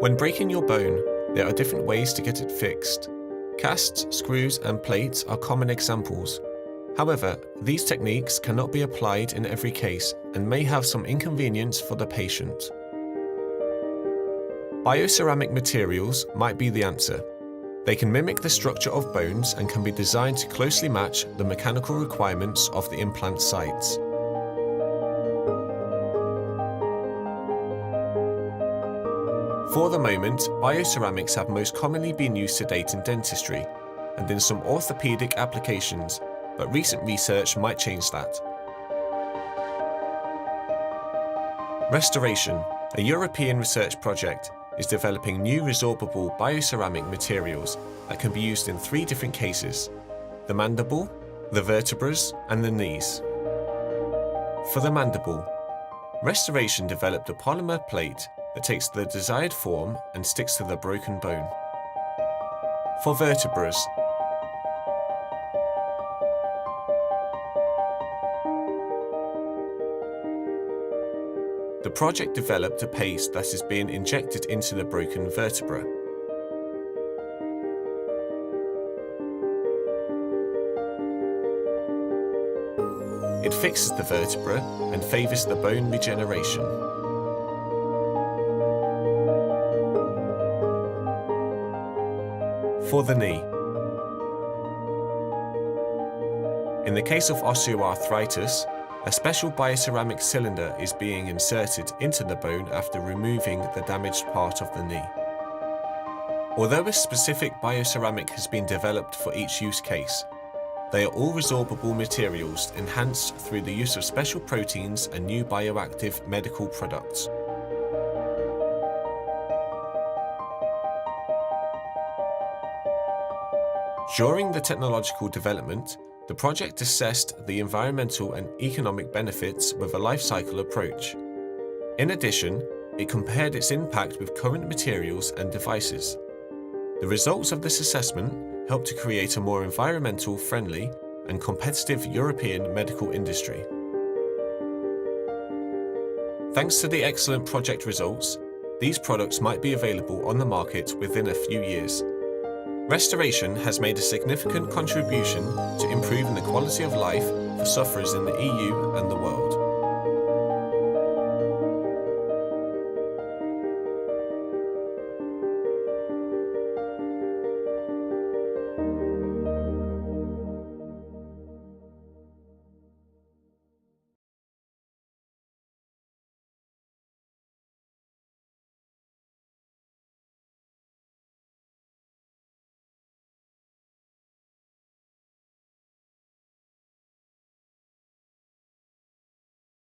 When breaking your bone, there are different ways to get it fixed. Casts, screws, and plates are common examples. However, these techniques cannot be applied in every case and may have some inconvenience for the patient. Bioceramic materials might be the answer. They can mimic the structure of bones and can be designed to closely match the mechanical requirements of the implant sites. For the moment, bioceramics have most commonly been used to date in dentistry and in some orthopedic applications, but recent research might change that. Restoration, a European research project, is developing new resorbable bioceramic materials that can be used in 3 different cases: the mandible, the vertebrae, and the knees. For the mandible, Restoration developed a polymer plate that takes the desired form and sticks to the broken bone. For vertebrae, the project developed a paste that is being injected into the broken vertebra. It fixes the vertebra and favors the bone regeneration. For the knee. In the case of osteoarthritis, a special bioceramic cylinder is being inserted into the bone after removing the damaged part of the knee. Although a specific bioceramic has been developed for each use case, they are all resorbable materials enhanced through the use of special proteins and new bioactive medical products. During the technological development, the project assessed the environmental and economic benefits with a life cycle approach. In addition, it compared its impact with current materials and devices. The results of this assessment helped to create a more environmental friendly and competitive European medical industry. Thanks to the excellent project results, these products might be available on the market within a few years. Restoration has made a significant contribution to improving the quality of life for sufferers in the EU and the world.